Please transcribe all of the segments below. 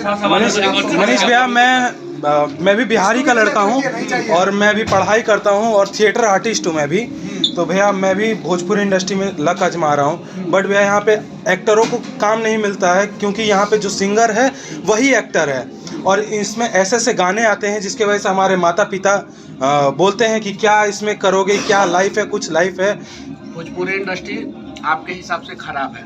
मनीष भैया, मैं भी बिहारी का लड़का हूँ और मैं भी पढ़ाई करता हूँ और थिएटर आर्टिस्ट हूँ मैं भी। तो भैया मैं भी भोजपुरी इंडस्ट्री में लक आजमा रहा हूँ, बट भैया यहाँ पे एक्टरों को काम नहीं मिलता है, क्योंकि यहाँ पे जो सिंगर है वही एक्टर है। और इसमें ऐसे ऐसे गाने आते हैं जिसके वजह से हमारे माता पिता बोलते हैं कि क्या इसमें करोगे, क्या लाइफ है, कुछ लाइफ है। भोजपुरी इंडस्ट्री आपके हिसाब से खराब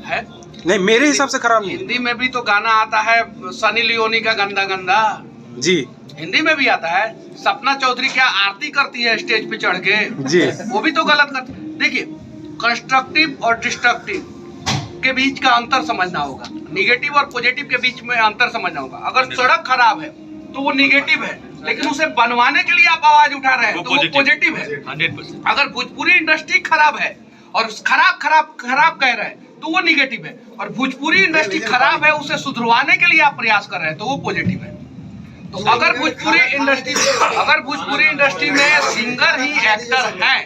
है? नहीं, मेरे हिसाब से खराब नहीं। हिंदी में भी तो गाना आता है सनी लियोनी का गंदा गंदा जी, हिंदी में भी आता है। सपना चौधरी क्या आरती करती है स्टेज पे चढ़ के जी, वो भी तो गलत करती। देखिए, कंस्ट्रक्टिव और डिस्ट्रक्टिव के बीच का अंतर समझना होगा, निगेटिव और पॉजिटिव के बीच में अंतर समझना होगा। अगर सड़क खराब है तो वो निगेटिव है, लेकिन उसे बनवाने के लिए आप आवाज उठा रहे हैं तो वो पॉजिटिव है। 100%। अगर भोजपुरी इंडस्ट्री खराब है और खराब खराब खराब कह रहे हैं तो वो निगेटिव है, और भोजपुरी इंडस्ट्री खराब है उसे सुधरवाने के लिए आप प्रयास कर रहे हैं तो वो पॉजिटिव है। तो अगर भोजपुरी इंडस्ट्री में सिंगर ही एक्टर हैं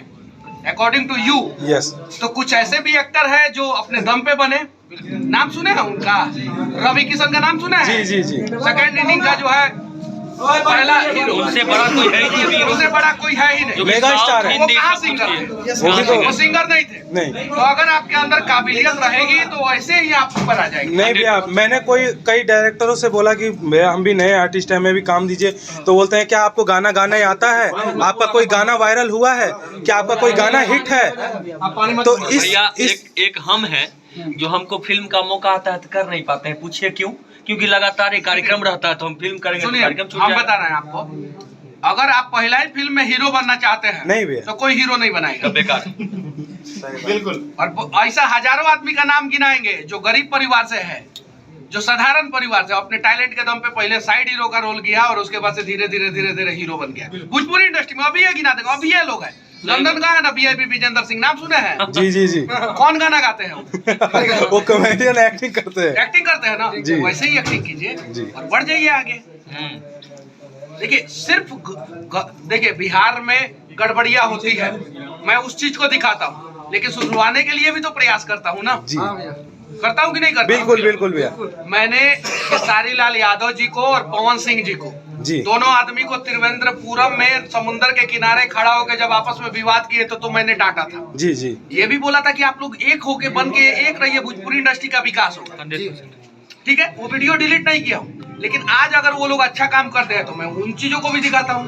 अकॉर्डिंग टू यू, यस, तो कुछ ऐसे भी एक्टर है जो अपने दम पे बने। नाम सुने हैं उनका? रवि किशन का नाम सुना है? जी, जी, जी। सेकंड इनिंग का जो है पहला हीरो, उनसे बड़ा कोई है ही नहीं, उससे बड़ा कोई है ही नहीं। मेगा स्टार है। वो कहाँ सिंगर थे? वो भी तो वो सिंगर नहीं थे। नहीं। तो अगर आपके अंदर काबिलियत रहेगी तो ऐसे ही आप ऊपर आ जाएंगे। नहीं भैया, मैंने कई डायरेक्टरों से बोला कि भैया हम भी नए आर्टिस्ट हैं, हमें भी काम दीजिए। तो बोलते हैं क्या आपको गाना गाना ही आता है? आपका कोई गाना वायरल हुआ है? क्या आपका कोई गाना हिट है? तो एक हम हैं जो हमको फिल्म का मौका आता है तो कर नहीं पाते हैं। पूछिए क्यों? क्योंकि लगातार एक कार्यक्रम रहता है तो हम फिल्म करेंगे तो कार्यक्रम छूट हम जाएगा। बता रहे हैं आपको, अगर आप पहला ही फिल्म में हीरो बनना चाहते हैं नहीं भैया, तो कोई हीरो नहीं बनाएगा, बेकार। बिल्कुल। और ऐसा हजारों आदमी का नाम गिनाएंगे जो गरीब परिवार से है, जो साधारण परिवार से अपने टैलेंट के दम पे पहले साइड हीरो का रोल किया और उसके बाद से धीरे धीरे हीरो बन गया। भोजपुरी इंडस्ट्री में अभी ये गिना देंगे, अभी ये लोग हैं। लंदन का है ना VIP विजेंद्र सिंह, नाम सुने हैं? जी जी, जी। कौन गाना गाते हैं वो कॉमेडियन एक्टिंग करते हैं। एक्टिंग करते हैं ना, वैसे ही एक्टिंग कीजिए और बढ़ जाइए आगे। देखिए, सिर्फ देखिए बिहार में गड़बड़ियां होती है, मैं उस चीज को दिखाता हूँ, लेकिन सुधरवाने के लिए भी तो प्रयास करता हूँ ना। करता हूँ कि नहीं करता? बिल्कुल बिल्कुल भैया। मैंने खेसारी लाल यादव जी को और पवन सिंह जी को, दोनों आदमी को त्रिवेंद्रपुरम में समुद्र के किनारे खड़ा होकर जब आपस में विवाद किए तो मैंने डांटा था। जी जी, ये भी बोला था कि आप लोग एक होके बन के एक रहिए, भोजपुरी इंडस्ट्री का विकास होगा। ठीक है, वो वीडियो डिलीट नहीं किया हूँ, लेकिन आज अगर वो लोग अच्छा काम करते हैं तो मैं उन चीजों को भी दिखाता हूँ।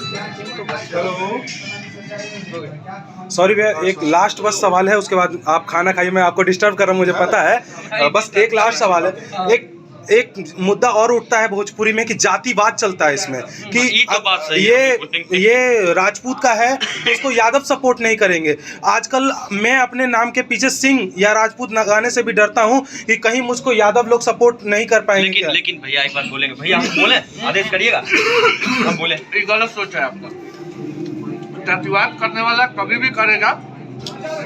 सॉरी भैया, एक लास्ट बस सवाल है, उसके बाद आप खाना खाइए। मैं आपको डिस्टर्ब कर रहा हूँ, मुझे पता है। बस एक लास्ट सवाल है। एक मुद्दा और उठता है भोजपुरी में कि जातिवाद चलता है इसमें, कि तो ये राजपूत का है तो इसको यादव सपोर्ट नहीं करेंगे। आजकल मैं अपने नाम के पीछे सिंह या राजपूत लगाने से भी डरता हूँ कि कहीं मुझको यादव लोग सपोर्ट नहीं कर पाएंगे। लेकिन भैया एक बात बोलेंगे, भैया हम बोले, आदेश करिएगा, हम बोले। गलत सोच है आपका। जातिवाद करने वाला कभी भी करेगा,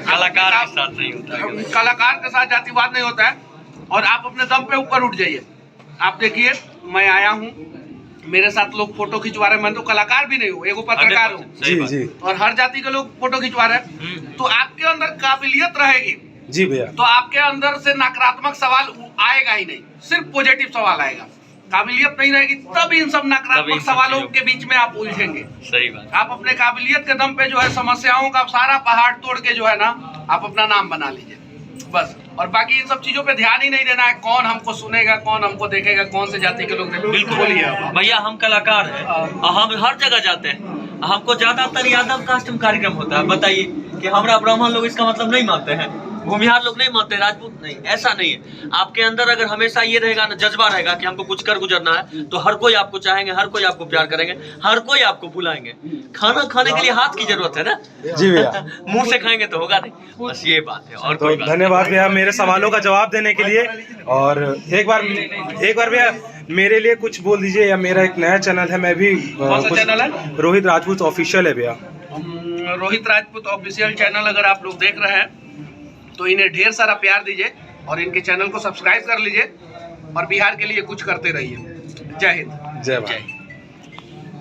कलाकार के साथ नहीं होता है। कलाकार के साथ जातिवाद नहीं होता है। और आप अपने दम पे ऊपर उठ जाइए। आप देखिए, मैं आया हूँ, मेरे साथ लोग फोटो खिंचवा रहे हैं। मैं तो कलाकार भी नहीं हूँ, एगो पत्रकार हूँ। जी जी। और हर जाति के लोग फोटो खिंचवा रहे हैं। तो आपके अंदर काबिलियत रहेगी जी भैया, तो आपके अंदर से नकारात्मक सवाल आएगा ही नहीं, सिर्फ पॉजिटिव सवाल आएगा। काबिलियत नहीं रहेगी तब इन सब नकारात्मक सवालों के बीच में आप उलझेंगे। सही बात। आप अपने काबिलियत के दम पे जो है समस्याओं का सारा पहाड़ तोड़ के जो है ना आप अपना नाम बना लीजिए बस। और बाकी इन सब चीजों पे ध्यान ही नहीं देना है। कौन हमको सुनेगा, कौन हमको देखेगा, कौन से जाति के लोग देखेंगे। बिल्कुल बोलिए भैया, हम कलाकार हैं, हम हर जगह जाते हैं। हमको ज्यादातर यादव कास्ट में कार्यक्रम होता है। बताइए कि हमारा ब्राह्मण लोग इसका मतलब नहीं मानते हैं, भूमिहार लोग नहीं मानते, राजपूत नहीं, ऐसा नहीं है। आपके अंदर अगर हमेशा ये रहेगा ना, जज्बा रहेगा कि हमको कुछ कर गुजरना है, तो हर कोई आपको चाहेंगे, हर कोई आपको प्यार करेंगे, हर कोई आपको बुलाएंगे। खाना खाने के लिए हाथ की जरूरत है ना जी भैया। मुंह से खाएंगे तो होगा नहीं, बस ये बात है। और तो धन्यवाद भैया मेरे सवालों का जवाब देने के लिए। और एक बार भैया मेरे लिए कुछ बोल दीजिए, या मेरा एक नया चैनल है, मैं भी चैनल है रोहित राजपूत ऑफिशियल है भैया। रोहित राजपूत ऑफिशियल चैनल अगर आप लोग देख रहे हैं तो इन्हें ढेर सारा प्यार दीजिए और इनके चैनल को सब्सक्राइब कर लीजिए और बिहार के लिए कुछ करते रहिए। जय हिंद, जय भारत।